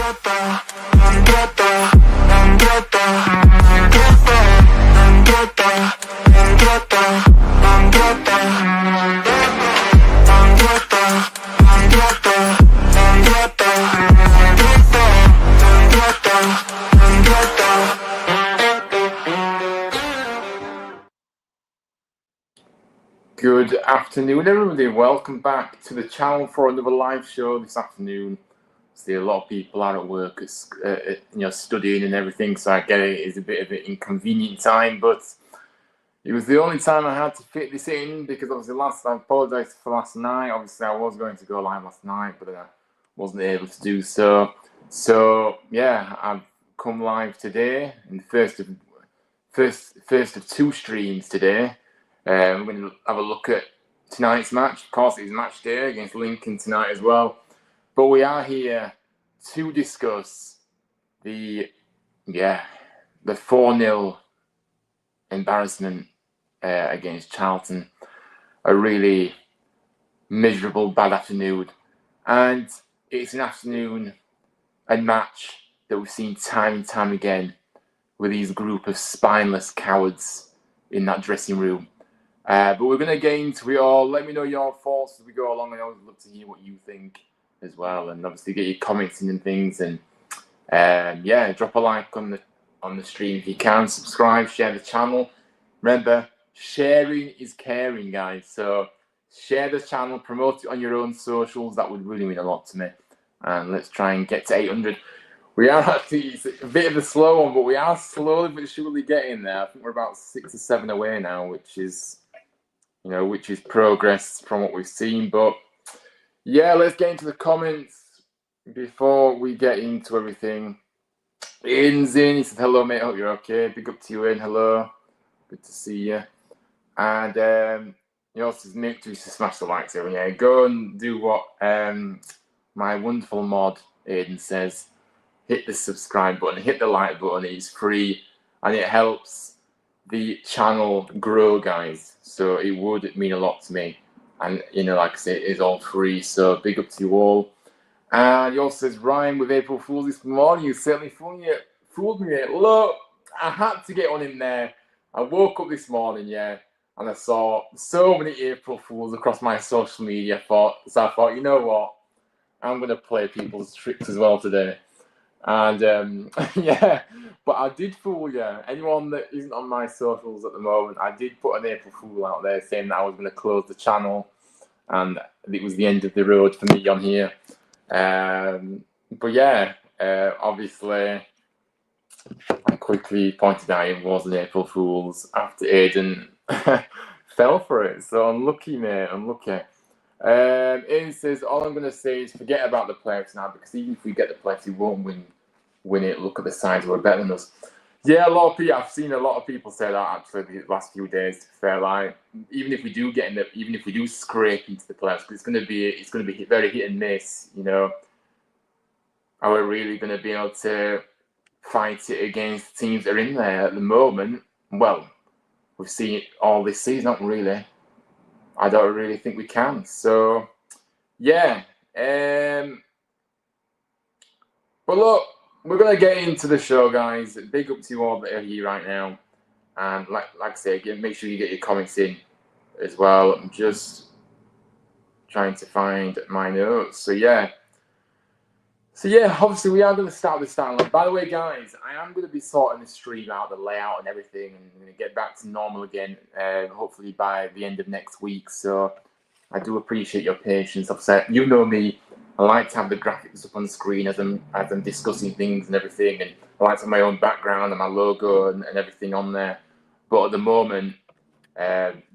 Good afternoon, everybody. Welcome back to the channel for another live show this afternoon. See, a lot of people are at work, studying and everything, so I get it. It's a bit of an inconvenient time, but it was the only time I had to fit this in because obviously I apologise for last night. Obviously, I was going to go live last night, but I wasn't able to do so. So yeah, I've come live today in the first of two streams today. We're going to have a look at tonight's match. Of course, it's match day against Lincoln tonight as well. But we are here to discuss the 4-0 embarrassment against Charlton. A really miserable, bad afternoon. And it's an afternoon and match that we've seen time and time again with these group of spineless cowards in that dressing room. But we're going to get into it all. Let me know your thoughts as we go along. I always love to hear what you think as well, and obviously get your comments in and things. And drop a like on the stream if you can. Subscribe, share the channel. Remember, sharing is caring, guys. So share the channel, promote it on your own socials. That would really mean a lot to me. And let's try and get to 800. We are actually, it's a bit of a slow one, but we are slowly but surely getting there. I think we're about 6 or 7 away now, which is progress from what we've seen. But yeah, let's get into the comments before we get into everything. Ian's in. He said, hello, mate. Hope you're okay. Big up to you, Ian. Hello. Good to see you. And he also says, make sure to smash the likes over. Yeah, go and do what my wonderful mod, Aiden, says. Hit the subscribe button. Hit the like button. It's free. And it helps the channel grow, guys. So it would mean a lot to me. And, like I say, it is all free. So big up to you all. And he also says, Ryan with April Fools this morning. You certainly fooled me. Look, I had to get one in there. I woke up this morning, and I saw so many April Fools across my social media. So I thought, you know what? I'm going to play people's tricks as well today. And but I did fool you. Anyone that isn't on my socials at the moment, I did put an April Fool out there saying that I was going to close the channel, and it was the end of the road for me on here. Obviously, I quickly pointed out it was an April Fool's after Aiden fell for it. So unlucky, mate. Unlucky. Ian says, all I'm going to say is forget about the playoffs now, because even if we get the playoffs, we won't win it. Look at the sides who are better than us. Yeah, I've seen a lot of people say that actually the last few days. To be fair, like even if we do scrape into the playoffs, it's going to be very hit and miss. Are we really going to be able to fight it against teams that are in there at the moment? Well, we've seen it all this season, not really. I don't really think we can. So, yeah. But look, we're going to get into the show, guys. Big up to you all that are here right now. And like I say, again, make sure you get your comments in as well. I'm just trying to find my notes. So, obviously we are going to start with the starting line. By the way, guys, I am going to be sorting the stream out, the layout and everything, and I'm going to get back to normal again, hopefully by the end of next week. So I do appreciate your patience. Obviously, you know me, I like to have the graphics up on the screen as I'm discussing things and everything, and I like to have my own background and my logo and everything on there. But at the moment,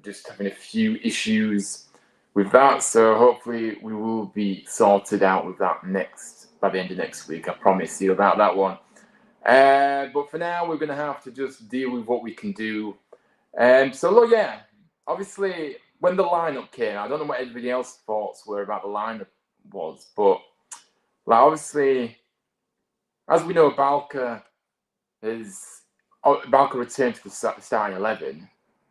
just having a few issues with that. So hopefully we will be sorted out with that by the end of next week. I promise you about that one. But for now, we're going to have to just deal with what we can do. So look, obviously when the lineup came, I don't know what everybody else's thoughts were about the lineup was, but like obviously, as we know, Balka returned to the starting 11.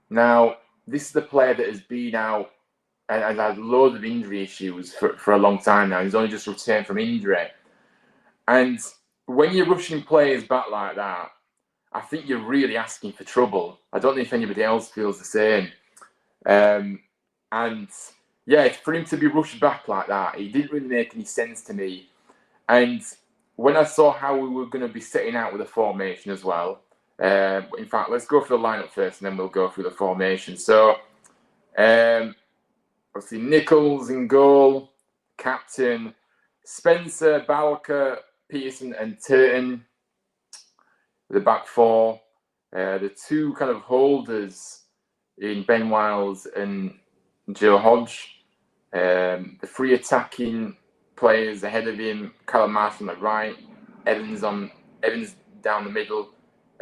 Now, this is the player that has been out and has had loads of injury issues for a long time now. He's only just returned from injury. And when you're rushing players back like that, I think you're really asking for trouble. I don't know if anybody else feels the same. And yeah, for him to be rushed back like that, it didn't really make any sense to me. And when I saw how we were going to be setting out with the formation as well, in fact, let's go through the lineup first, and then we'll go through the formation. So, obviously, Nichols in goal, captain, Spencer, Bowker, Pearson, and Turton. The back four, the two kind of holders in Ben Wiles and Joe Hodge, the three attacking players ahead of him, Callum Martin on the right, Evans down the middle,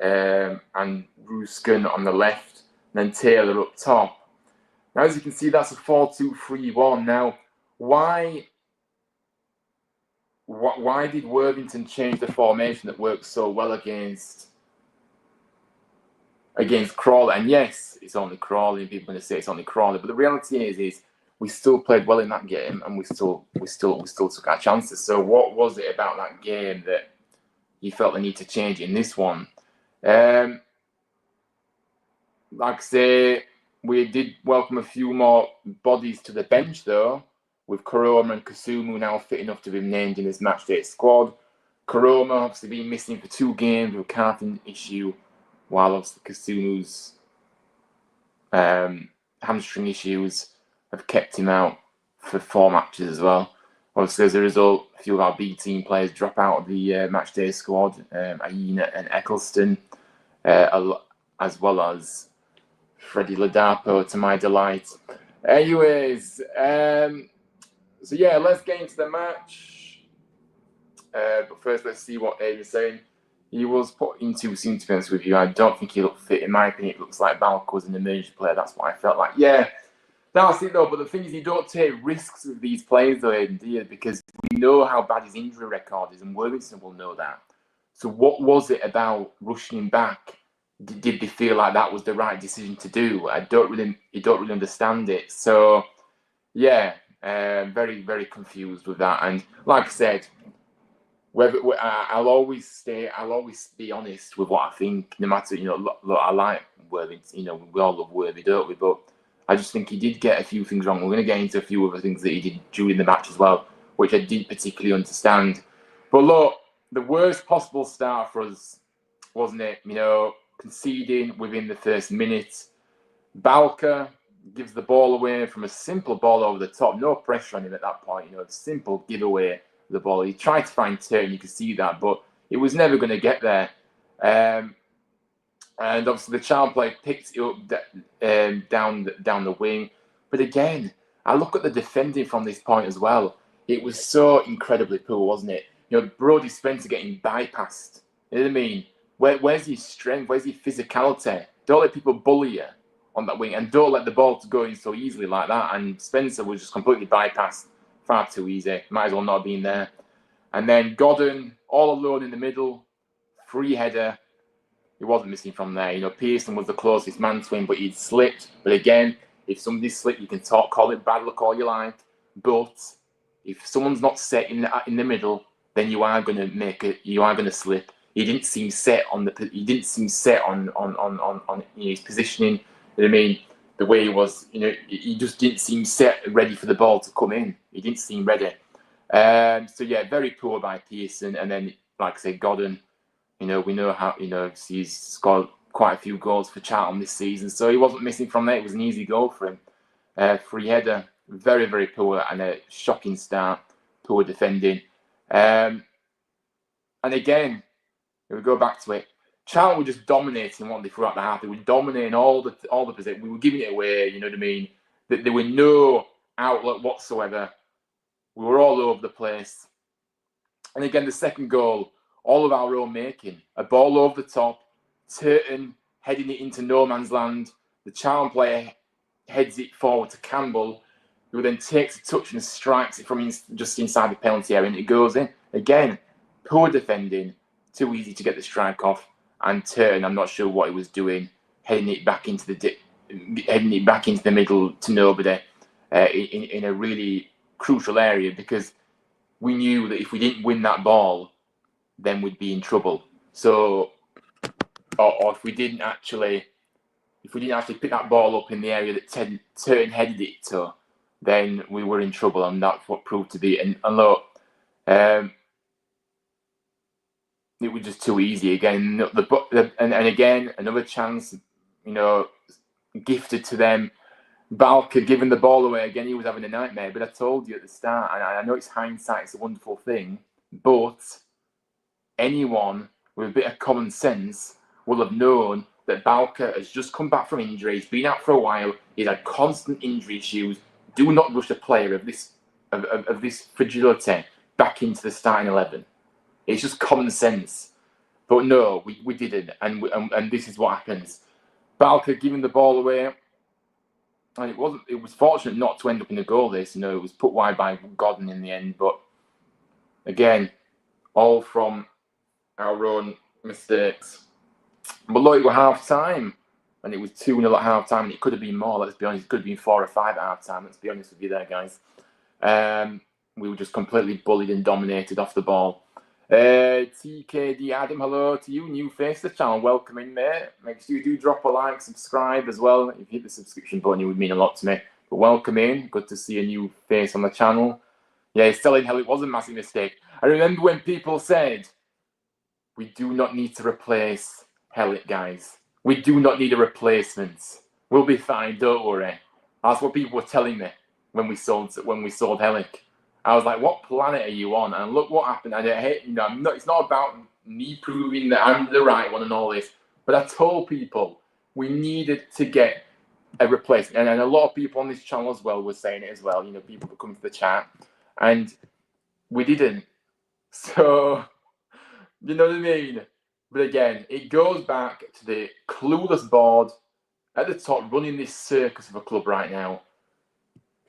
and Ruskin on the left, and then Taylor up top. Now, as you can see, that's a 4-2-3-1. Now, why did Worthington change the formation that worked so well against Crawley? And yes, it's only Crawley, and people are going to say it's only Crawley, but the reality is we still played well in that game, and we still took our chances. So what was it about that game that you felt the need to change in this one? Like I say, we did welcome a few more bodies to the bench, though, with Koroma and Kasumu now fit enough to be named in his matchday squad. Koroma obviously been missing for 2 games with a calf issue, while obviously Kasumu's hamstring issues have kept him out for 4 matches as well. Obviously, as a result, a few of our B team players drop out of the matchday squad, Aina and Eccleston, as well as Freddie Ladapo, to my delight. Anyways, so yeah, let's get into the match. But first, let's see what Abe is saying. He was put into scene, to be honest with you. I don't think he looked fit. In my opinion, it looks like Balk was an emergency player. That's what I felt like. Yeah, that's it though. But the thing is, you don't take risks with these players though, Aiden, do you? Because we know how bad his injury record is, and Worthington will know that. So what was it about rushing him back? Did they feel like that was the right decision to do? You don't really understand it. So yeah, very, very confused with that. And like I said, I'll always be honest with what I think, no matter, look, I like Worthington, we all love Worthy, don't we? But I just think he did get a few things wrong. We're going to get into a few other things that he did during the match as well, which I didn't particularly understand. But look, the worst possible start for us, wasn't it? Conceding within the first minute. Bowker gives the ball away from a simple ball over the top, no pressure on him at that point, a simple giveaway. The ball. He tried to find Turton, you could see that, but it was never going to get there. And obviously the Charlton player picked it up down the wing. But again, I look at the defending from this point as well. It was so incredibly poor, wasn't it? Brodie Spencer getting bypassed. You know what I mean? Where's his strength? Where's his physicality? Don't let people bully you on that wing, and don't let the ball go in so easily like that. And Spencer was just completely bypassed. Far too easy. Might as well not have been there. And then Godden, all alone in the middle, free header. He wasn't missing from there. Pearson was the closest man to him, but he'd slipped. But again, if somebody slipped, you can call it bad luck all you like. But if someone's not set in the middle, then you are going to slip. He didn't seem set on his positioning. You know what I mean? The way he was, he just didn't seem set, ready for the ball to come in. He didn't seem ready. So yeah, very poor by Pearson. And then, like I say, Godden, we know how, he's scored quite a few goals for Charlton this season. So he wasn't missing from there. It was an easy goal for him. Free header, very, very poor, and a shocking start. Poor defending. And again, if we go back to it, Charlton were just dominating what they throughout the half. They were dominating all the position. We were giving it away. You know what I mean? That there were no outlet whatsoever. We were all over the place. And again, the second goal, all of our own making. A ball over the top. Turton heading it into no man's land. The Charlton player heads it forward to Campbell, who then takes a touch and strikes it from just inside the penalty area, and it goes in. Again, poor defending. Too easy to get the strike off. And Turton, I'm not sure what he was doing, heading it back into the middle to nobody in a really crucial area, because we knew that if we didn't win that ball, then we'd be in trouble. So, or if we didn't actually pick that ball up in the area that Turton headed it to, then we were in trouble, and that's what proved to be. And look, it was just too easy again. And again, another chance, gifted to them. Balker giving the ball away again. He was having a nightmare. But I told you at the start, and I know it's hindsight, it's a wonderful thing, but anyone with a bit of common sense will have known that Balker has just come back from injury. He's been out for a while. He's had constant injury issues. Do not rush a player of this fragility back into the starting 11. It's just common sense. But no, we didn't, and this is what happens. Balker giving the ball away, and it was fortunate not to end up in a goal. It was put wide by Godden in the end. But again, all from our own mistakes. But look, it was half time, and it was 2-0 at half time, and it could have been more. Let's be honest, it could have been 4 or 5 at half time. Let's be honest with you there, guys. We were just completely bullied and dominated off the ball. TKD Adam, hello to you, new face to the channel. Welcome in, mate. Make sure you do drop a like, subscribe as well. If you hit the subscription button, it would mean a lot to me. But welcome in. Good to see a new face on the channel. Yeah, selling hell, it was a massive mistake. I remember when people said, we do not need to replace Hellick, guys. We do not need a replacement. We'll be fine, don't worry. That's what people were telling me when we sold Hellick. I was like, what planet are you on? And look what happened. And I hate, it's not about me proving that I'm the right one and all this. But I told people we needed to get a replacement. And a lot of people on this channel as well were saying it as well. People that come to the chat. And we didn't. So, you know what I mean? But again, it goes back to the clueless board at the top running this circus of a club right now,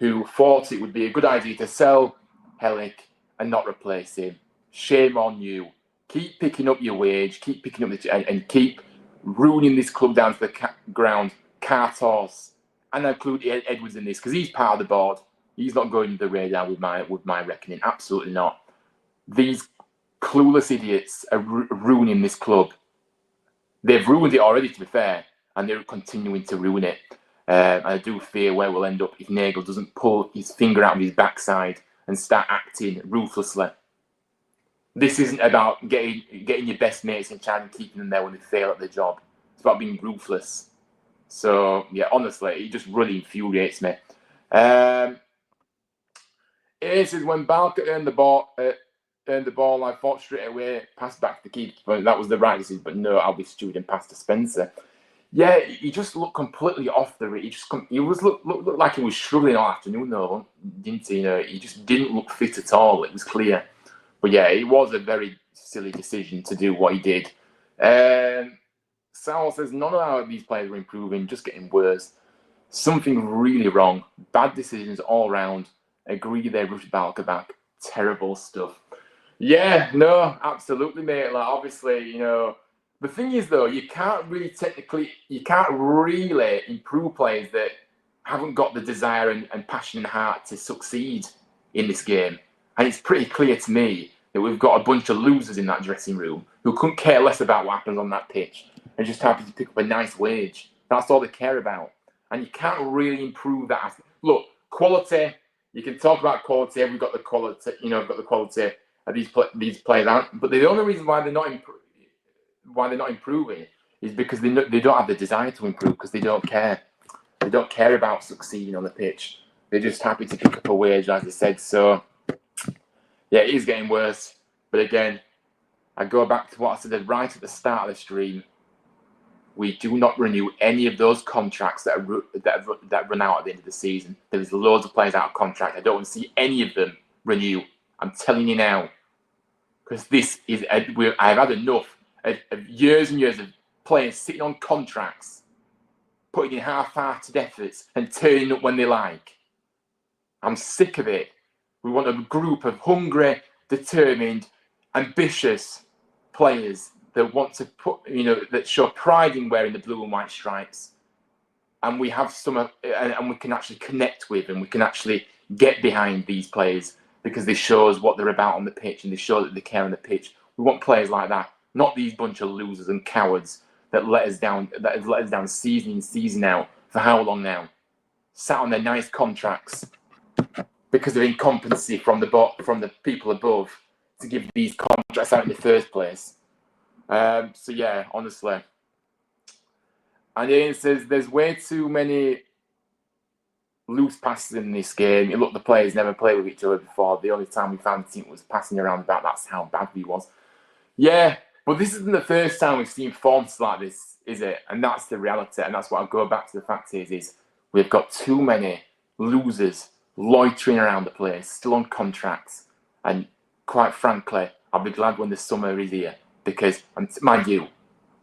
who thought it would be a good idea to sell Hellick and not replace him. Shame on you. Keep picking up your wage, keep picking up and keep ruining this club down to the ground. Cartos, and I include Edwards in this because he's part of the board. He's not going to the radar with my reckoning. Absolutely not. These clueless idiots are ruining this club. They've ruined it already, to be fair, and they're continuing to ruin it. I do fear where we'll end up if Nagel doesn't pull his finger out of his backside and start acting ruthlessly. This isn't about getting your best mates in charge and keeping them there when they fail at their job. It's about being ruthless. So, yeah, honestly, it just really infuriates me. It says when Balker earned the ball, I thought straight away, pass back to the keeper. But that was the right decision. But no, I'll be stupid and pass to Spencer. Yeah, he just looked completely off the. He looked like he was struggling all afternoon, though, didn't he? He just didn't look fit at all. It was clear. But yeah, it was a very silly decision to do what he did. Sal says none of these players were improving, just getting worse. Something really wrong. Bad decisions all round. Agree they rushed Balker back. Terrible stuff. Yeah, no, absolutely, mate. Like, obviously, the thing is, though, you can't really improve players that haven't got the desire and passion and heart to succeed in this game. And it's pretty clear to me that we've got a bunch of losers in that dressing room who couldn't care less about what happens on that pitch and just happy to pick up a nice wage. That's all they care about. And you can't really improve that. Look, quality, you can talk about quality. We've got the quality, got the quality of these players. But the only reason why they're not improving is because they don't have the desire to improve because they don't care. They don't care about succeeding on the pitch. They're just happy to pick up a wage, as I said. So, yeah, it is getting worse. But again, I go back to what I said right at the start of the stream. We do not renew any of those contracts that run out at the end of the season. There's loads of players out of contract. I don't want to see any of them renew. I'm telling you now. Because I've had enough of years and years of players sitting on contracts, putting in half-hearted efforts and turning up when they like. I'm sick of it. We want a group of hungry, determined, ambitious players that want to that show pride in wearing the blue and white stripes. And we have and we can actually connect with and we can actually get behind these players because they show us what they're about on the pitch and they show that they care on the pitch. We want players like that, not these bunch of losers and cowards that let us down. That has let us down season in, season out. For how long now? Sat on their nice contracts because of incompetency from the people above to give these contracts out in the first place. So yeah, honestly. And Ian says there's way too many loose passes in this game. Look, the players never played with each other before. The only time we found the team was passing around about. That's how bad we was. Yeah, but this isn't the first time we've seen forms like this, is it? And that's the reality. And that's what I go back to. The fact is we've got too many losers loitering around the place, still on contracts. And quite frankly, I'll be glad when the summer is here because, mind you,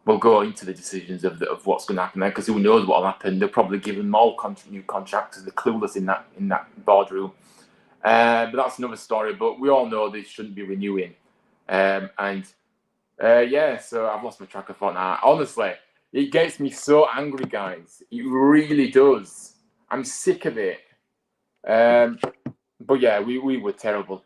we'll go into the decisions of what's going to happen there because who knows what will happen. They'll probably give them all new contracts because they're clueless in that boardroom. But that's another story. But we all know they shouldn't be renewing. So I've lost my track of thought now. Honestly, it gets me so angry, guys. It really does. I'm sick of it. But yeah, we were terrible.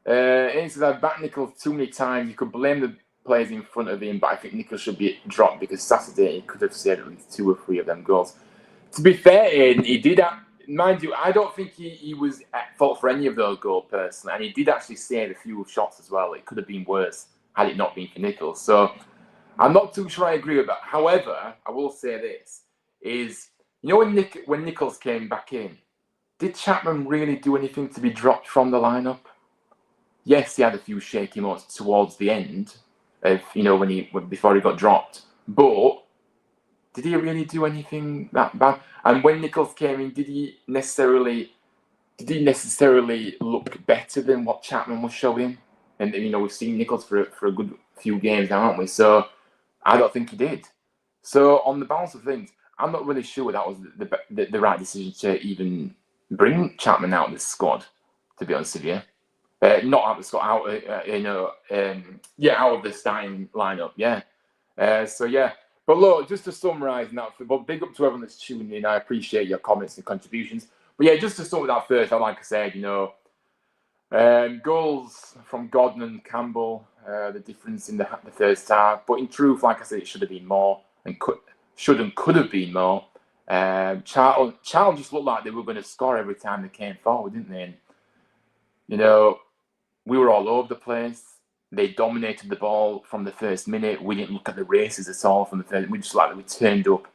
It says I've backed Nichols too many times. You could blame the players in front of him, but I think Nichols should be dropped because Saturday he could have saved at least 2 or 3 of them goals. To be fair, Aidan, he did. Mind you, I don't think he was at fault for any of those goals personally, and he did actually save a few shots as well. It could have been worse had it not been for Nichols. So I'm not too sure I agree with that. However, I will say this is, when Nichols came back in, did Chapman really do anything to be dropped from the lineup? Yes, he had a few shaky moments towards the end of, before he got dropped. But did he really do anything that bad? And when Nichols came in, did he necessarily look better than what Chapman was showing? And we've seen Nichols for a good few games now, haven't we? So I don't think he did. So on the balance of things, I'm not really sure that was the right decision to even bring Chapman out of the squad. To be honest with you. Not out of the squad, out of the starting lineup, yeah. But look, just to summarise now, but big up to everyone that's tuning in. I appreciate your comments and contributions. But yeah, just to start with that first, like I said, goals from Godden and Campbell, the difference in the first half. But in truth, like I said, it should have been more and could have been more. Charlton just looked like they were going to score every time they came forward, didn't they? And, we were all over the place. They dominated the ball from the first minute. We didn't look at the races at all from the first. We just we turned up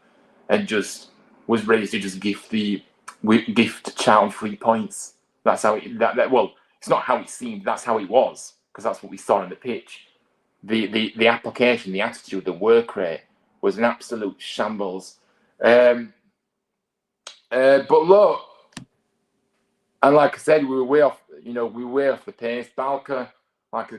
and just was ready to just gift Charlton 3 points. That's how well, it's not how it seemed. That's how it was because that's what we saw on the pitch. The application, the attitude, the work rate was an absolute shambles. But look, and like I said, we were way off. We were way off the pace. Balker,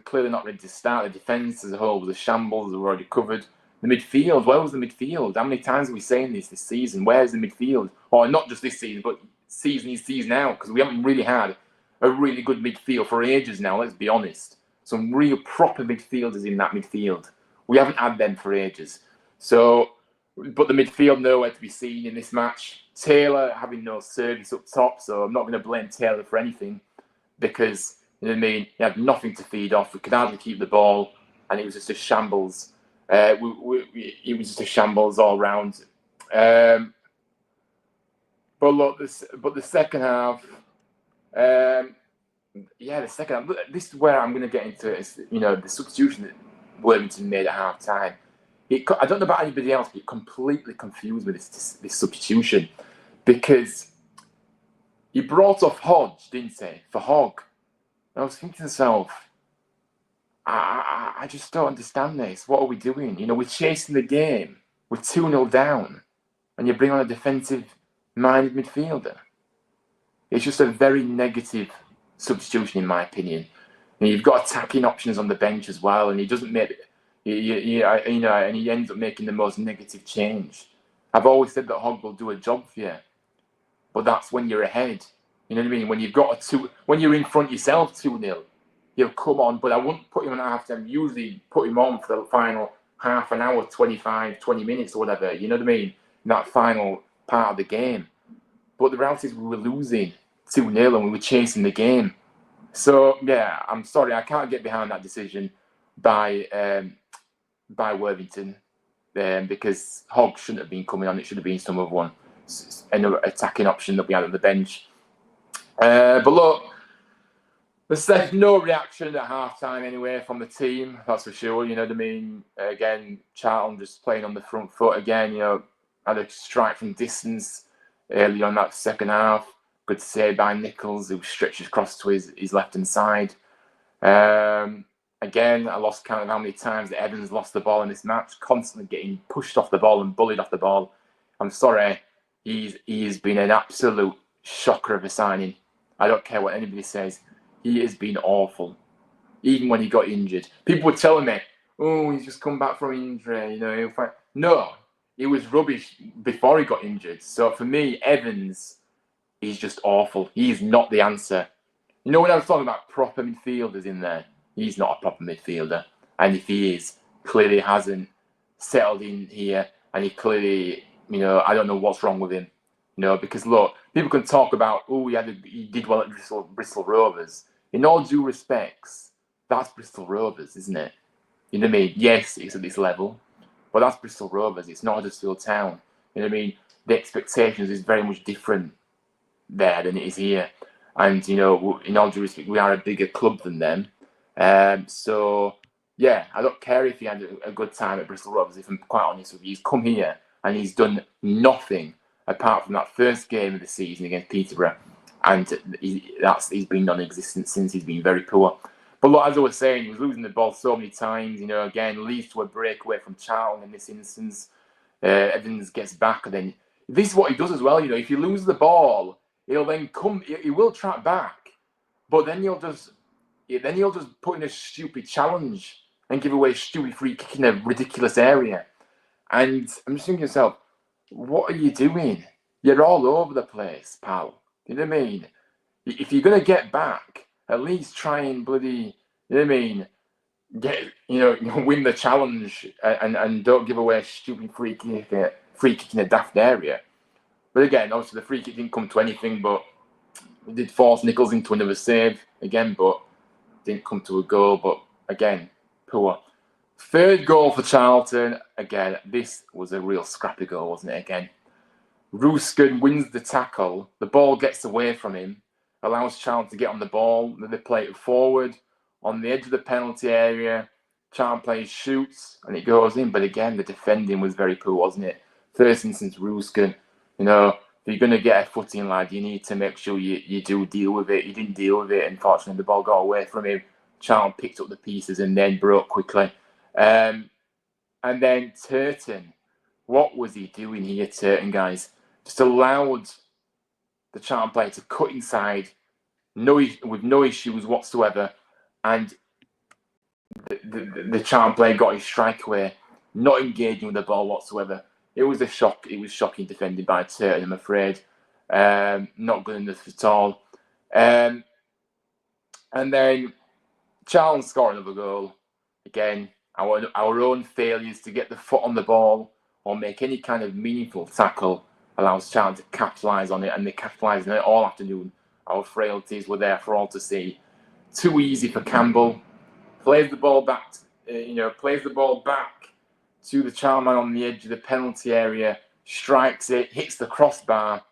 clearly not ready to start. The defence as a whole was a shambles. We've already covered. The midfield, where was the midfield? How many times are we saying this season? Where's the midfield? Or not just this season, but season out, because we haven't really had a really good midfield for ages now, let's be honest. Some real proper midfielders in that midfield. We haven't had them for ages. So, but the midfield nowhere to be seen in this match. Taylor having no service up top, so I'm not going to blame Taylor for anything because, he had nothing to feed off. We could hardly keep the ball, and it was just a shambles. It was just a shambles all round. But look, the second half, the second half. This is where I'm going to get into it. Is, the substitution that Worthington made at half time. I don't know about anybody else, but it completely confused me, this substitution, because he brought off Hodge, didn't he, for Hogg. And I was thinking to myself, I just don't understand this. What are we doing? We're chasing the game. We're 2-0 down. And you bring on a defensive-minded midfielder. It's just a very negative substitution, in my opinion. You've got attacking options on the bench as well, and he doesn't make... and he ends up making the most negative change. I've always said that Hogg will do a job for you. But that's when you're ahead. You know what I mean? When you're in front yourself 2-0, he'll come on, but I wouldn't put him on at half time. Usually put him on for the final half an hour, 25, 20 minutes or whatever. You know what I mean? In that final part of the game. But the reality is we were losing 2-0 and we were chasing the game. So yeah, I'm sorry, I can't get behind that decision by Worthington, because Hogg shouldn't have been coming on. It should have been some other one, another attacking option that we had on the bench. But look, there's no reaction at half time anyway from the team, that's for sure. You know what I mean? Again, Charlton just playing on the front foot again. You know, had a strike from distance early on that second half. Good save by Nichols, who stretches across to his left-hand side. Again, I lost count of how many times that Evans lost the ball in this match, constantly getting pushed off the ball and bullied off the ball. I'm sorry, he's been an absolute shocker of a signing. I don't care what anybody says. He has been awful, even when he got injured. People were telling me, "Oh, he's just come back from injury." You know, no, he was rubbish before he got injured. So for me, Evans, he's just awful. He's not the answer. You know, when I was talking about proper midfielders in there, he's not a proper midfielder. And if he is, clearly hasn't settled in here. And he clearly, you know, I don't know what's wrong with him. You know, because look, people can talk about, oh, he did well at Bristol Rovers. In all due respects, that's Bristol Rovers, isn't it? You know what I mean? Yes, it's at this level, but that's Bristol Rovers. It's not Huddersfield Town. You know what I mean? The expectations is very much different there than it is here. And, you know, in all due respect, we are a bigger club than them. So, yeah, I don't care if he had a good time at Bristol Rovers, if I'm quite honest with you. He's come here and he's done nothing apart from that first game of the season against Peterborough. And he's been non-existent since. He's been very poor. But look, as I was saying, he was losing the ball so many times. You know, again, leads to a breakaway from Charlton in this instance. Evans gets back, and then this is what he does as well. You know, if you lose the ball, he'll then come. He will track back, but then he'll just put in a stupid challenge and give away a stupid free kick in a ridiculous area. And I'm just thinking to myself, what are you doing? You're all over the place, pal. You know what I mean? If you're going to get back, at least try and bloody, you know what I mean, win the challenge and don't give away a stupid free kick in a daft area. But again, obviously the free kick didn't come to anything, but it did force Nichols into another save again, but didn't come to a goal. But again, poor. Third goal for Charlton. Again, this was a real scrappy goal, wasn't it? Again, Ruskin wins the tackle. The ball gets away from him, allows Charlton to get on the ball. They play it forward on the edge of the penalty area. Charlton player shoots and it goes in. But again, the defending was very poor, wasn't it? First instance, Ruskin. You know, if you're going to get a footing, lad, you need to make sure you do deal with it. He didn't deal with it. Unfortunately, the ball got away from him. Charlton picked up the pieces and then broke quickly. And then Turton. What was he doing here, Turton, guys? Just allowed the Charlton player to cut inside with no issues whatsoever. And the Charlton player got his strike away, not engaging with the ball whatsoever. It was a shock. It was shocking defended by Turton, I'm afraid. Not good enough at all. And then Charlton scored another goal. Again, our own failures to get the foot on the ball or make any kind of meaningful tackle allows Charlton to capitalise on it, and they capitalised on it all afternoon. Our frailties were there for all to see. Too easy for Campbell. Plays the ball back. Plays the ball back to the Charlton man on the edge of the penalty area. Strikes it, hits the crossbar,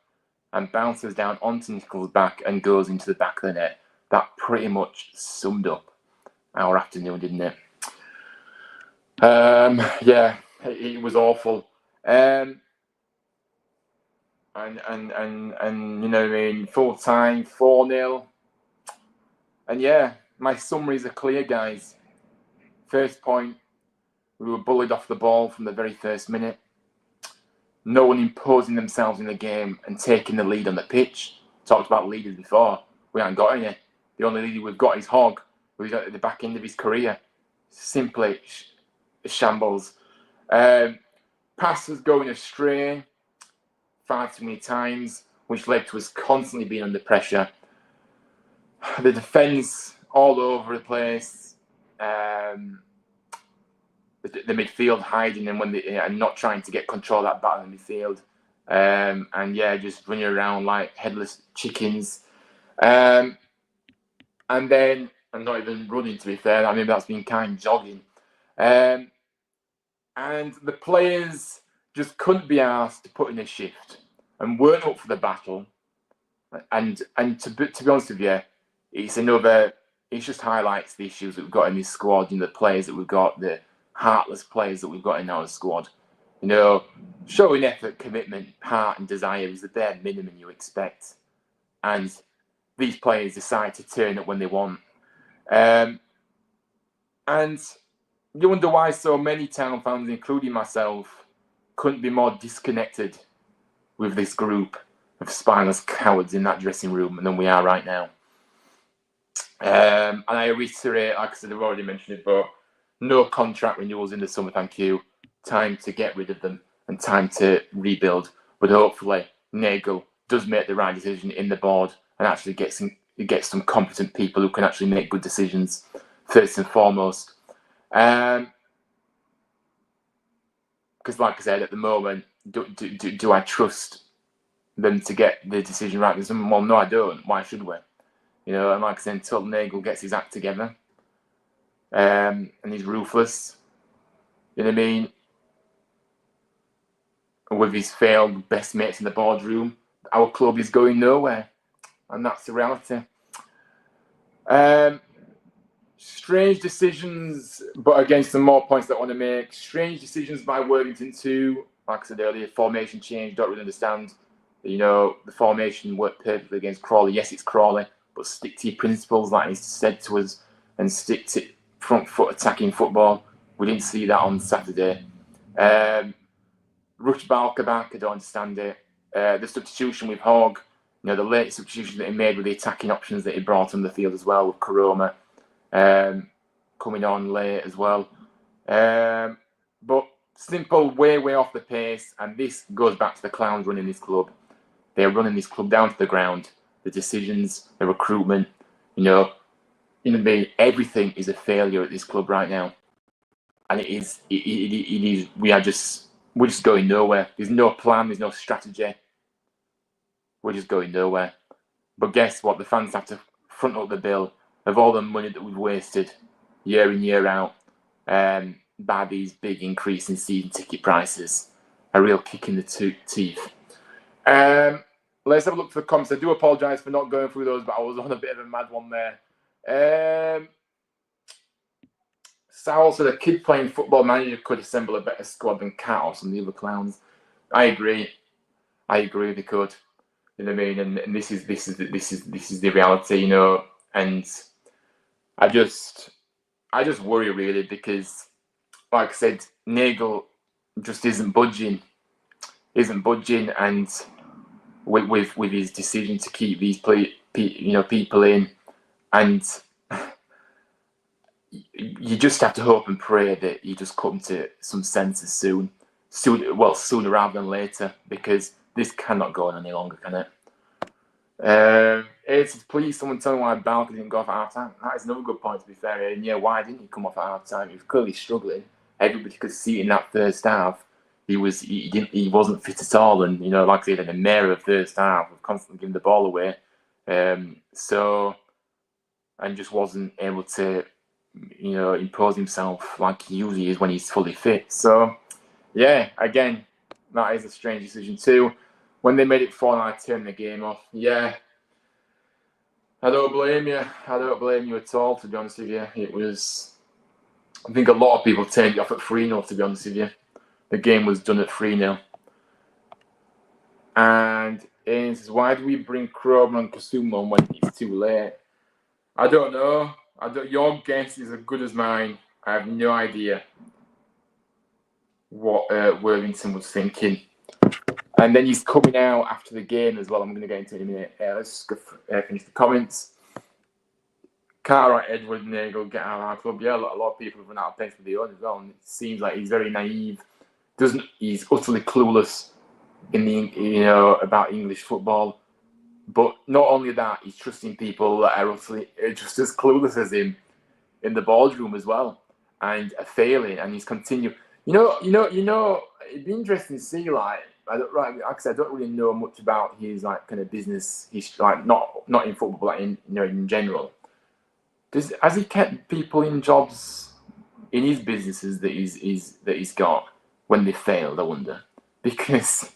and bounces down onto Nichols' back and goes into the back of the net. That pretty much summed up our afternoon, didn't it? Yeah, it was awful. And you know what I mean, full time, 4-0. And yeah, my summaries are clear, guys. First point, we were bullied off the ball from the very first minute. No one imposing themselves in the game and taking the lead on the pitch. Talked about leaders before. We haven't got any. The only leader we've got is Hogg, who's at the back end of his career. Simply shambles. Passes going astray far too many times, which led to us constantly being under pressure. The defence all over the place. The midfield hiding and not trying to get control of that battle in the midfield. And yeah, just running around like headless chickens. And then, I'm not even running to be fair, I mean, that's been kind of jogging. And the players just couldn't be asked to put in a shift and weren't up for the battle. And to be honest with you, it just highlights the issues that we've got in this squad, the players that we've got, the heartless players that we've got in our squad. Showing effort, commitment, heart and desire is the bare minimum you expect. And these players decide to turn up when they want. And you wonder why so many Town fans, including myself, couldn't be more disconnected with this group of spineless cowards in that dressing room than we are right now. And I reiterate, like I said, I've already mentioned it, but no contract renewals in the summer, thank you. Time to get rid of them and time to rebuild. But hopefully, Nagel does make the right decision in the board and actually gets some competent people who can actually make good decisions, first and foremost. Because, like I said, at the moment, do I trust them to get the decision right? Well, no, I don't. Why should we? And like I said, until Nagel gets his act together, and he's ruthless, you know what I mean? With his failed best mates in the boardroom, our club is going nowhere, and that's the reality. Strange decisions, but again, some more points that I want to make. Strange decisions by Worthington too. Like I said earlier, formation change, don't really understand. The formation worked perfectly against Crawley. Yes, it's Crawley, but stick to your principles, like he said to us, and stick to front foot attacking football. We didn't see that on Saturday. Rush Balka back, I don't understand it. The substitution with Hogg, the late substitution that he made with the attacking options that he brought on the field as well, with Karoma coming on late as well. But simple, way off the pace, and this goes back to the clowns running this club. They're running this club down to the ground. The decisions, the recruitment, everything is a failure at this club right now, and it is. We're just going nowhere. There's no plan. There's no strategy. We're just going nowhere. But guess what? The fans have to front up the bill of all the money that we've wasted year in, year out by these big increase in season ticket prices. A real kick in the teeth. Let's have a look for the comments. I do apologise for not going through those, but I was on a bit of a mad one there. Sal said a kid playing Football Manager could assemble a better squad than Cat or some of the other clowns. I agree. They could. You know what I mean? And this is the reality, And I just worry really because, like I said, Nagel just isn't budging, and with his decision to keep these people in, and you just have to hope and pray that he just come to some senses sooner rather than later, because this cannot go on any longer, can it? Please, someone tell me why Balka didn't go off at half time. That is another good point, to be fair. And yeah, why didn't he come off at half time? He was clearly struggling. Everybody could see in that first half he wasn't fit at all. And like I said, in the mirror of first half, we've constantly given the ball away. And just wasn't able to impose himself like he usually is when he's fully fit. So yeah, again, that is a strange decision too. When they made it 4-9, turn the game off. Yeah, I don't blame you. At all, to be honest with you. It was, I think a lot of people turned it off at 3-0, to be honest with you. The game was done at 3-0. And Ian says, why do we bring Kromer and Kasuma on when it's too late? I don't know. Your guess is as good as mine. I have no idea what Worthington was thinking. And then he's coming out after the game as well. I'm going to get into it in a minute. Let's go finish the comments. Cartwright, Edward, Nagel, get out of our club. Yeah, a lot of people have run out of patience with the own as well. And it seems like he's very naive. He's utterly clueless about English football. But not only that, he's trusting people that are just as clueless as him in the boardroom as well, and are failing. And he's continuing. It'd be interesting to see. Like I said, I don't really know much about his kind of business history, not in football, but in general. Has he kept people in jobs in his businesses that he's got when they failed? I wonder, because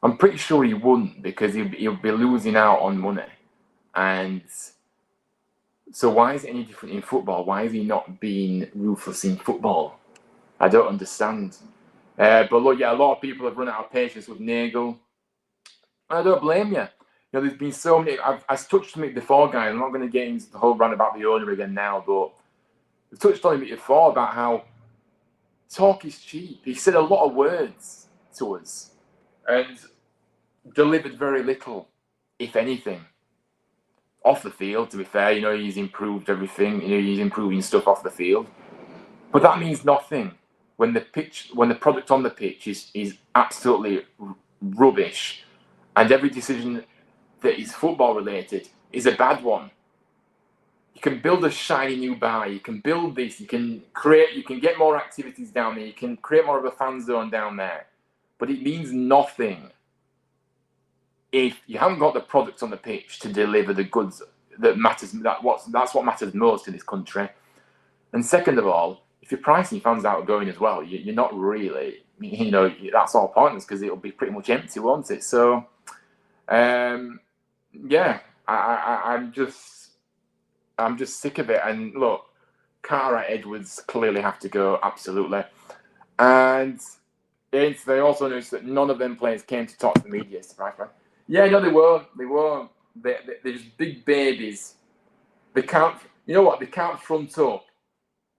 I'm pretty sure he wouldn't, because he'll be losing out on money. And so why is it any different in football? Why is he not being ruthless in football? I don't understand. But look, yeah, a lot of people have run out of patience with Nagel. I don't blame you. You know, there's been so many. I've touched on it before, guys. I'm not going to get into the whole rant about the owner again now, but I've touched on it before about how talk is cheap. He said a lot of words to us and delivered very little, if anything. Off the field, to be fair, you know, he's improved everything. You know, he's improving stuff off the field, but that means nothing when the product on the pitch is absolutely rubbish, and every decision that is football related is a bad one. You can build a shiny new bar, you can build this, you can get more activities down there, you can create more of a fan zone down there, but it means nothing if you haven't got the product on the pitch to deliver the goods that matters. That's what matters most in this country. And second of all, if you're pricing fans out going as well, you're not really, you know, that's all pointless, because it'll be pretty much empty, won't it? So, yeah, I'm just sick of it. And look, Cartwright, Edwards clearly have to go, absolutely. And they also noticed that none of them players came to talk to the media, surprisingly. Yeah, no, they were. They're just big babies. They can't, you know what? They can't front up.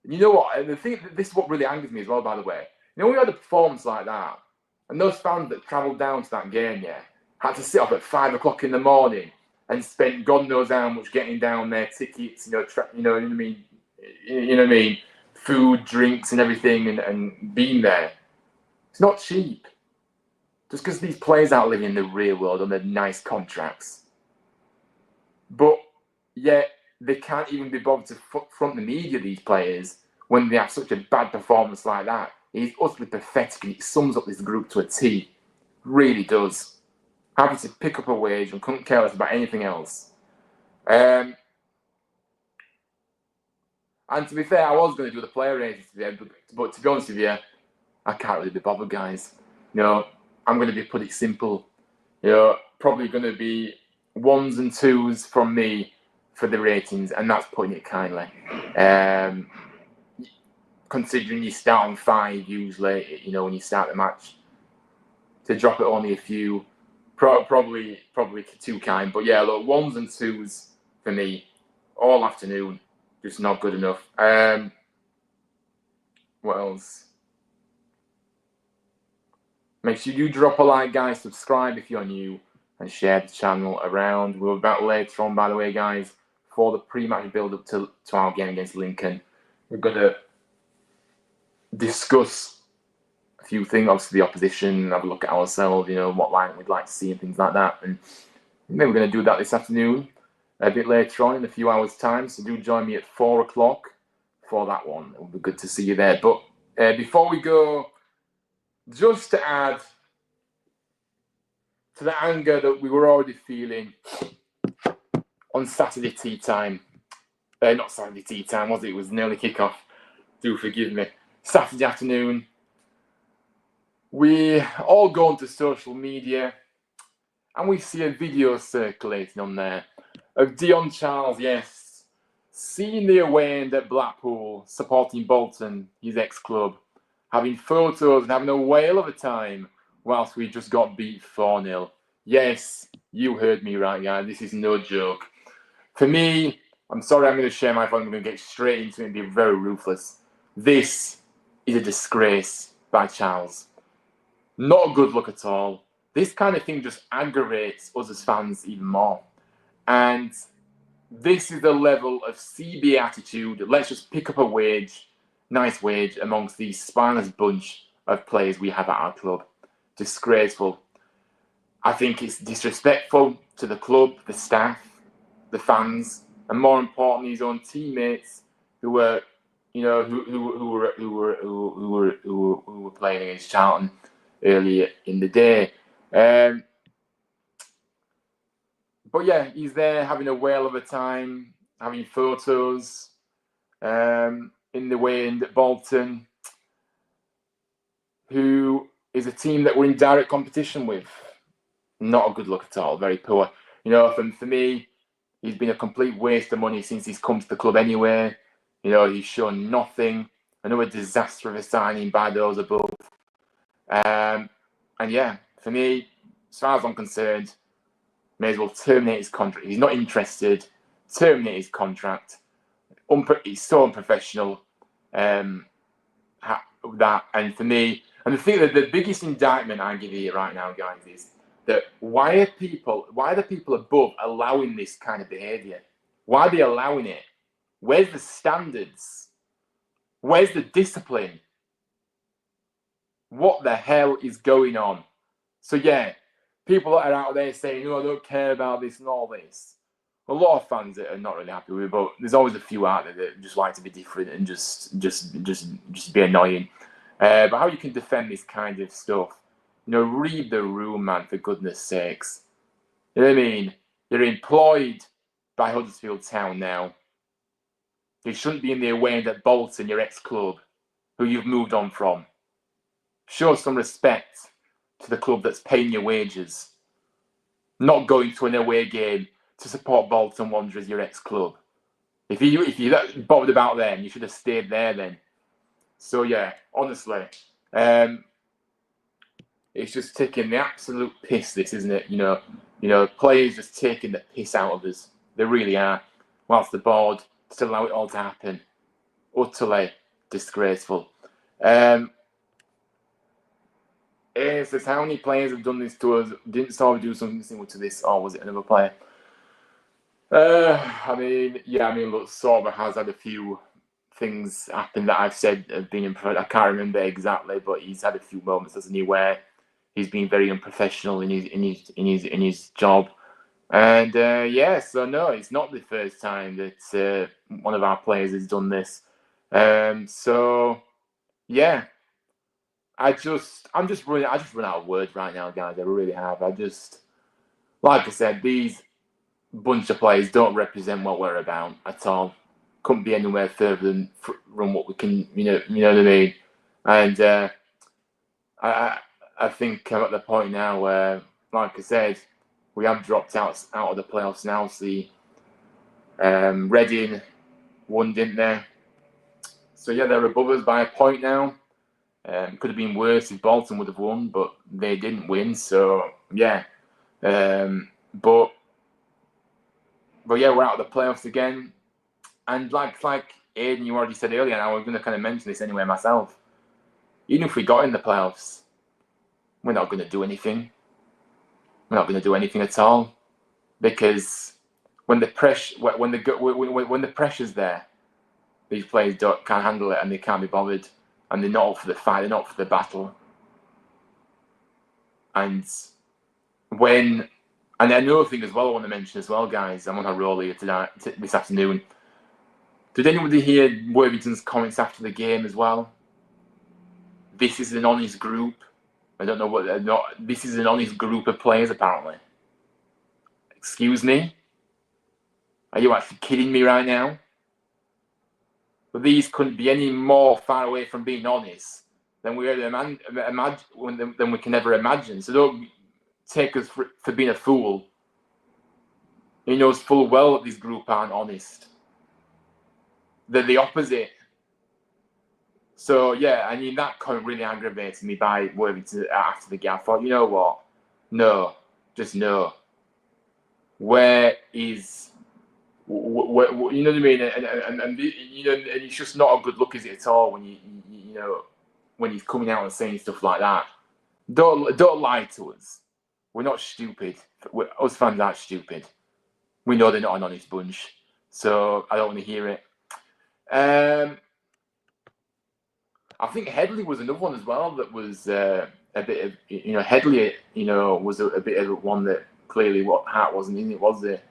You know what? The thing, this is what really angers me as well, by the way. You know, we had a performance like that, and those fans that travelled down to that game, yeah, had to sit up at 5 o'clock in the morning and spent God knows how much getting down their tickets, you know, you know what I mean? You know what I mean? Food, drinks, and everything, and being there. It's not cheap. Just because these players aren't living in the real world on their nice contracts. But yet they can't even be bothered to front the media, these players, when they have such a bad performance like that. It's utterly pathetic, and it sums up this group to a T. Really does. Having to pick up a wage and couldn't care less about anything else. And to be fair, I was going to do the player ratings today, but to be honest with you, I can't really be bothered, guys. You know, I'm going to be pretty simple. You know, probably going to be 1s and 2s from me for the ratings, and that's putting it kindly. Considering you start on 5 usually, you know, when you start the match, to drop it only a few, probably too kind. But yeah, look, 1s and 2s for me all afternoon, just not good enough. What else? Make sure you drop a like, guys, subscribe if you're new, and share the channel around. We'll be back later on, by the way, guys, for the pre-match build-up to our game against Lincoln. We're going to discuss a few things, obviously the opposition, have a look at ourselves, you know, what line we'd like to see and things like that. And maybe we're going to do that this afternoon, a bit later on in a few hours' time. So do join me at 4 o'clock for that one. It will be good to see you there. But before we go, just to add to the anger that we were already feeling on Saturday tea time. Not Saturday tea time, was it? It was nearly kick-off. Do forgive me. Saturday afternoon, we all go onto social media and we see a video circulating on there of Dion Charles, yes, seeing the away end at Blackpool, supporting Bolton, his ex-club, having photos and having a whale of a time whilst we just got beat 4-0. Yes, you heard me right, guys. This is no joke. For me, I'm sorry, I'm going to share my phone. I'm going to get straight into it and be very ruthless. This is a disgrace by Charles. Not a good look at all. This kind of thing just aggravates us as fans even more. And this is the level of CB attitude. Let's just pick up a wage, nice wage, amongst these spineless bunch of players we have at our club. Disgraceful. I think it's disrespectful to the club, the staff, the fans, and more importantly, his own teammates who were, you know, who were playing against Charlton earlier in the day. But yeah, he's there having a whale of a time, having photos, in the way that Bolton, who is a team that we're in direct competition with, not a good look at all. Very poor. You know, for me, he's been a complete waste of money since he's come to the club anyway. You know, he's shown nothing. Another disaster of a signing by those above. And yeah, for me, as far as I'm concerned, may as well terminate his contract. He's not interested. Terminate his contract. He's so unprofessional. That, and for me, and the thing that the biggest indictment I give you right now, guys, is that why are the people above allowing this kind of behaviour? Why are they allowing it? Where's the standards? Where's the discipline? What the hell is going on? So yeah, people that are out there saying, "No, I don't care about this and all this." A lot of fans that are not really happy with it, but there's always a few out there that just like to be different and just be annoying. But how you can defend this kind of stuff? You know, read the room, man, for goodness sakes. You know what I mean? You're employed by Huddersfield Town now. You shouldn't be in the away end at Bolton, your ex-club, who you've moved on from. Show some respect to the club that's paying your wages. Not going to an away game to support Bolton Wanderers, your ex-club. If you're that bothered about them, you should have stayed there then. So yeah, honestly, it's just taking the absolute piss. This, isn't it? You know, players just taking the piss out of us. They really are. Whilst the board still allow it all to happen, utterly disgraceful. It says, how many players have done this to us? Didn't Sorry do something similar to this, or was it another player? I mean, look, Sorba has had a few things happen that I've said have been I can't remember exactly, but he's had a few moments, hasn't he, where he's been very unprofessional in his job. And so no, it's not the first time that one of our players has done this. So yeah, I just run out of words right now, guys. I really have. Like I said, these bunch of players don't represent what we're about at all. Couldn't be anywhere further than from what we can, you know what I mean. And I think I'm at the point now where, like I said, we have dropped out of the playoffs now. See, Reading won, didn't they? So yeah, they're above us by a point now. Could have been worse if Bolton would have won, but they didn't win. So yeah, but yeah, we're out of the playoffs again. And like Aidan, you already said earlier, and I was going to kind of mention this anyway myself. Even if we got in the playoffs, we're not going to do anything. We're not going to do anything at all, because when the pressure's there, these players can't handle it, and they can't be bothered, and they're not up for the fight. They're not up for the battle. And another thing as well I want to mention as well, guys. I'm on a roll here this afternoon. Did anybody hear Worthington's comments after the game as well? This is an honest group. I don't know what they're not. This is an honest group of players, apparently. Excuse me? Are you actually kidding me right now? But these couldn't be any more far away from being honest than we can ever imagine. So don't take us for being a fool. He knows full well that this group aren't honest. They're the opposite. So yeah, I mean, that comment really aggravated me by Worthington after the game. I thought, you know what? No, just no. Where is, you know what I mean? And you know, and it's just not a good look, is it, at all, when you know, when he's coming out and saying stuff like that. Don't lie to us. We're not stupid. Us fans aren't stupid. We know they're not an honest bunch. So I don't want to hear it. I think Headley was another one as well that was a bit of, you know, Headley, you know, was a bit of one that clearly what Hart wasn't in it, was it?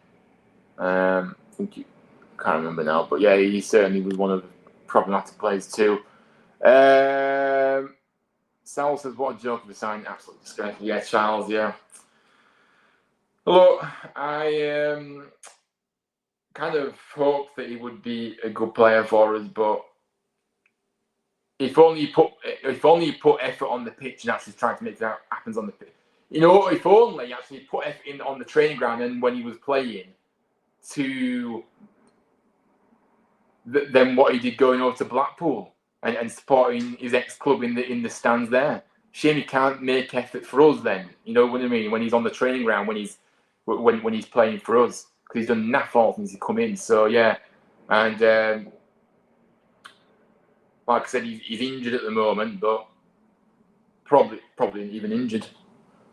I think can't remember now, but yeah, he certainly was one of the problematic players too. Sal says, what a joke of a sign, absolutely disgraceful. Yeah, Charles, yeah. Look, I kind of hoped that he would be a good player for us, but if only he put effort on the pitch and actually trying to make that happen on the pitch. If only he actually put effort in on the training ground and when he was playing to than what he did going over to Blackpool and supporting his ex-club in the stands there. Shame he can't make effort for us then. You know what I mean? When he's on the training ground, when he's playing for us, because he's done naff all since he come in. So yeah, and like I said, he's injured at the moment, but probably even injured.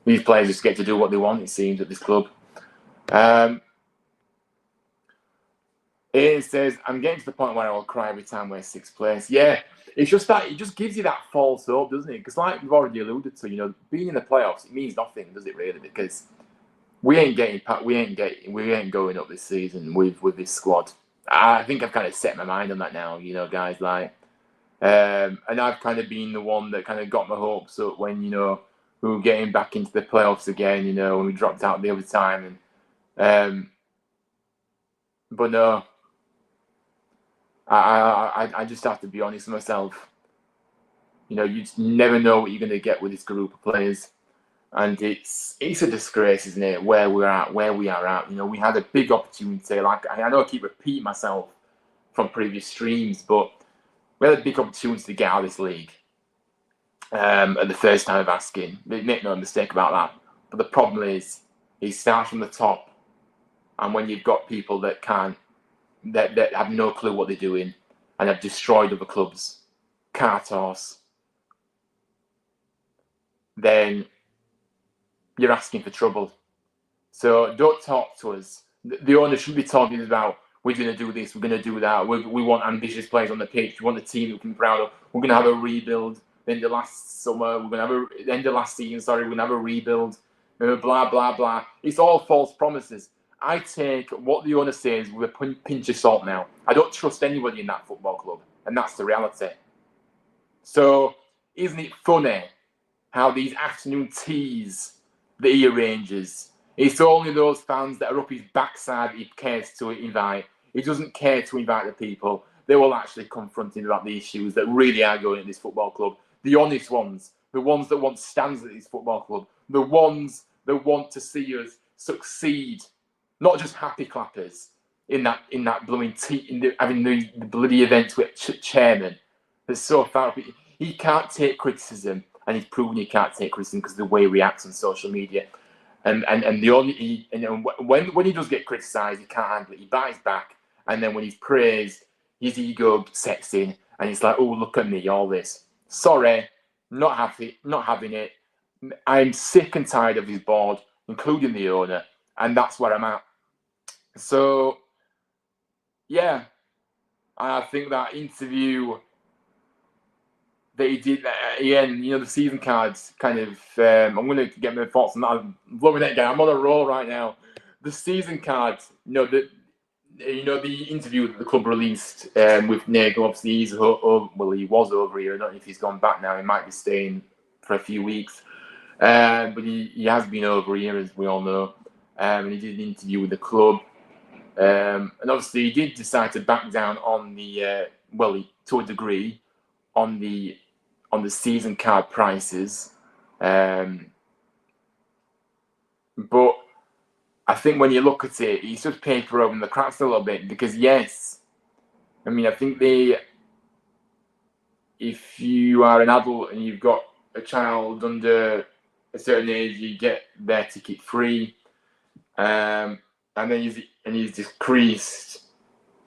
These players just get to do what they want, it seems, at this club. It says, I'm getting to the point where I will cry every time we're sixth place. Yeah, it's just that, it just gives you that false hope, doesn't it? Because like we've already alluded to, being in the playoffs, it means nothing, does it really? Because we ain't going up this season with this squad. I think I've kind of set my mind on that now, guys, like, and I've kind of been the one that kind of got my hopes up when, we were getting back into the playoffs again, when we dropped out the other time. And but no, I just have to be honest with myself. You just never know what you're going to get with this group of players. And it's a disgrace, isn't it, where we are at. We had a big opportunity. Like, I know I keep repeating myself from previous streams, but we had a big opportunity to get out of this league at the first time of asking. Make no mistake about that. But the problem is, he starts from the top. And when you've got people that have no clue what they're doing and have destroyed other clubs, cart horse, then you're asking for trouble. So don't talk to us. The owner shouldn't be talking about, we're going to do this, we're going to do that. We want ambitious players on the pitch. We want a team that we can be proud of. We're going to have a rebuild. Then the last summer, we're going to have end of last season, we're going to have a rebuild. Blah, blah, blah. It's all false promises. I take what the owner says with a pinch of salt now. I don't trust anybody in that football club. And that's the reality. So, isn't it funny how these afternoon teas that he arranges, it's only those fans that are up his backside he cares to invite. He doesn't care to invite the people. They will actually confront him about the issues that really are going in this football club. The honest ones. The ones that want stands at this football club. The ones that want to see us succeed. Not just happy clappers in that blooming having the bloody event with chairman. That's so far. He can't take criticism, and he's proven he can't take criticism because of the way he reacts on social media. And when he does get criticised, he can't handle it. He bites back, and then when he's praised, his ego sets in, and he's like, "Oh, look at me, all this. Sorry, not having it. I'm sick and tired of his board, including the owner, and that's where I'm at." So, yeah, I think that interview that he did at the end, the season cards kind of, I'm going to get my thoughts on that. I'm blowing that guy. I'm on a roll right now. The season cards, the interview that the club released with Nagel, obviously he was over here. I don't know if he's gone back now. He might be staying for a few weeks. But he has been over here, as we all know. And he did an interview with the club. And obviously he did decide to back down on the, to a degree, on the season card prices. But I think when you look at it, he's just paper over the cracks a little bit because, yes, I mean, I think if you are an adult and you've got a child under a certain age, you get their ticket free. And then he's decreased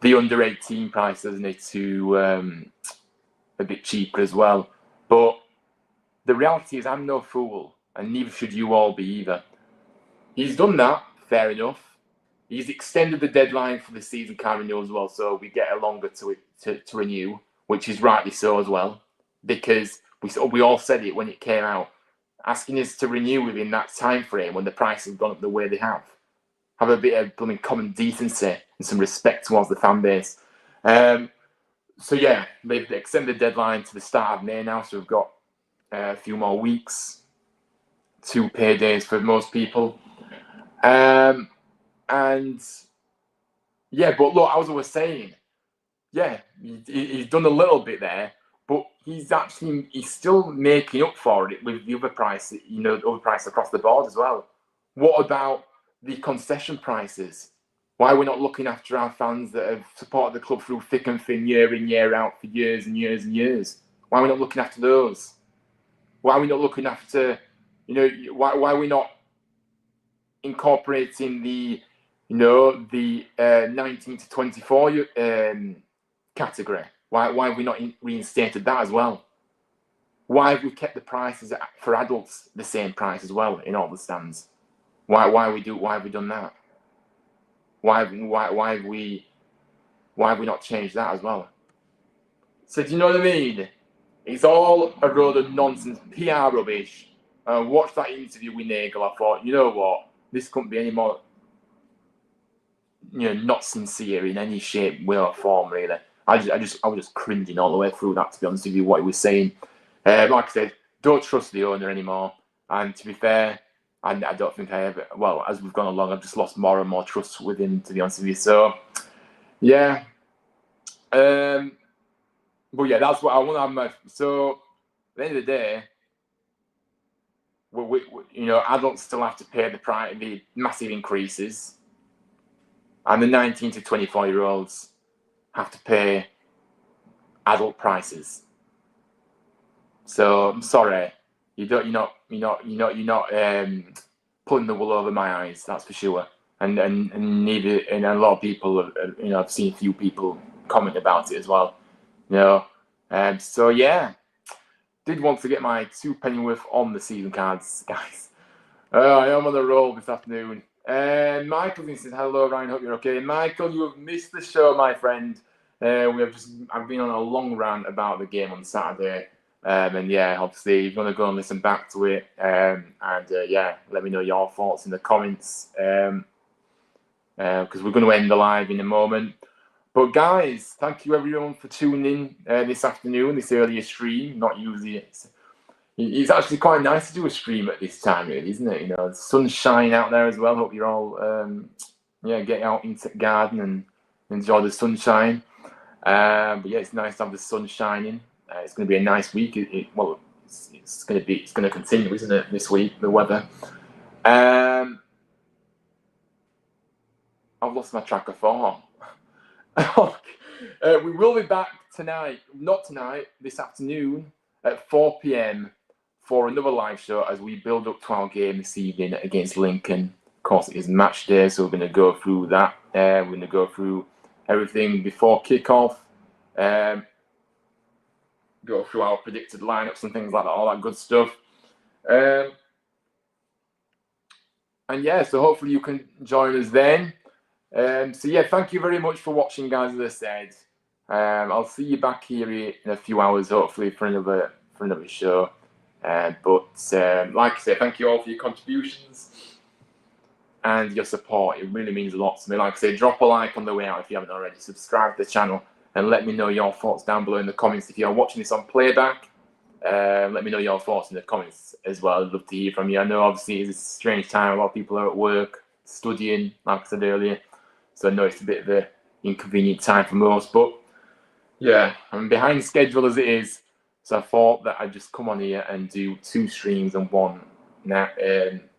the under 18 price, hasn't he, to a bit cheaper as well. But the reality is, I'm no fool, and neither should you all be either. He's done that, fair enough. He's extended the deadline for the season card renewal as well, so we get a longer to renew, which is rightly so as well, because we all said it when it came out, asking us to renew within that time frame when the price has gone up the way they have. Have a bit of blooming common decency and some respect towards the fan base. So yeah, they've extended the deadline to the start of May now, so we've got a few more weeks, 2 paydays for most people. And Yeah, but look, as I was saying, yeah, he's done a little bit there, but he's still making up for it with the other price, the other price across the board as well. What about the concession prices? Why are we not looking after our fans that have supported the club through thick and thin, year in, year out, for years and years and years? Why are we not looking after those? Why are we not looking after, why are we not incorporating the 19 to 24 category? Why have we not reinstated that as well? Why have we kept the prices for adults the same price as well in all the stands? Why have we done that? Why have we not changed that as well? So do you know what I mean? It's all a road of nonsense, PR rubbish. Watched that interview with Nagel. I thought, you know what? This couldn't be any more, not sincere in any shape, way, or form. Really, I was just cringing all the way through that. To be honest with you, what he was saying. Like I said, don't trust the owner anymore. And to be fair, I don't think I ever. Well, as we've gone along, I've just lost more and more trust with him. To be honest with you, so yeah. But yeah, that's what I want to have. So at the end of the day, we adults still have to pay the massive increases, and the 19 to 24-year-olds have to pay adult prices. So I'm sorry, you're not pulling the wool over my eyes. That's for sure. And neither, and a lot of people, I've seen a few people comment about it as well. So yeah, did want to get my 2 penny worth on the season cards, guys. I am on the roll this afternoon. Michael says, hello Ryan, hope you're okay. Michael, you have missed the show, my friend. I've been on a long rant about the game on Saturday. And yeah, obviously, if you want to go and listen back to it, let me know your thoughts in the comments, because we're going to end the live in a moment. But guys, thank you everyone for tuning in this afternoon, this earlier stream. Not usually, it's actually quite nice to do a stream at this time, really, isn't it? The sun's shining out there as well. Hope you're all, get out into the garden and enjoy the sunshine. But yeah, it's nice to have the sun shining. It's going to be a nice week. It's going to continue, isn't it? This week, the weather. I've lost my track of thought. We will be back this afternoon at 4 p.m. for another live show as we build up to our game this evening against Lincoln. Of course, it is match day, so we're going to go through that. We're going to go through everything before kickoff. Go through our predicted lineups and things like that, all that good stuff. And yeah, so hopefully you can join us then. So yeah, thank you very much for watching, guys. As I said, I'll see you back here in a few hours, hopefully for another show. But like I said, thank you all for your contributions and your support. It really means a lot to me. Like I say, drop a like on the way out if you haven't already. Subscribe to the channel and let me know your thoughts down below in the comments. If you're watching this on playback, let me know your thoughts in the comments as well. I'd love to hear from you. I know obviously it's a strange time. A lot of people are at work, studying, like I said earlier. So I know it's a bit of an inconvenient time for most, but yeah, I'm behind schedule as it is. So I thought that I'd just come on here and do 2 streams and one now,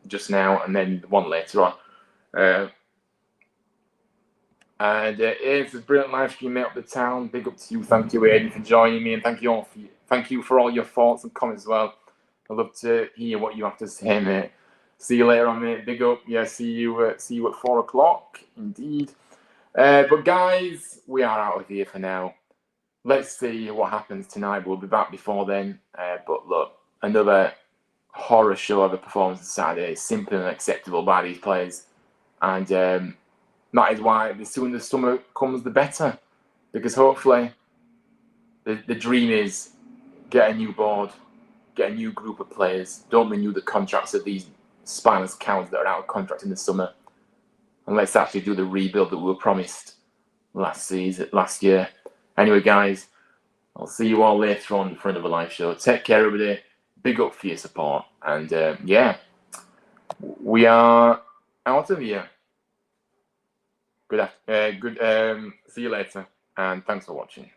just now, and then one later on. It's a brilliant live stream, mate, up the town. Big up to you. Thank you, Aidan, for joining me, and thank you for all your thoughts and comments as well. I'd love to hear what you have to say, mate. See you later on, mate. Big up. Yeah, see you at 4 o'clock. Indeed. But guys, we are out of here for now. Let's see what happens tonight. We'll be back before then. But look, another horror show of a performance on Saturday is simply unacceptable by these players. And that is why the sooner the summer comes, the better. Because hopefully the dream is get a new board, get a new group of players. Don't renew the contracts of these spineless cows that are out of contract in the summer. And let's actually do the rebuild that we were promised last year. Anyway, guys, I'll see you all later on for another live show. Take care, everybody. Big up for your support. And yeah, we are out of here. Good. See you later, and thanks for watching.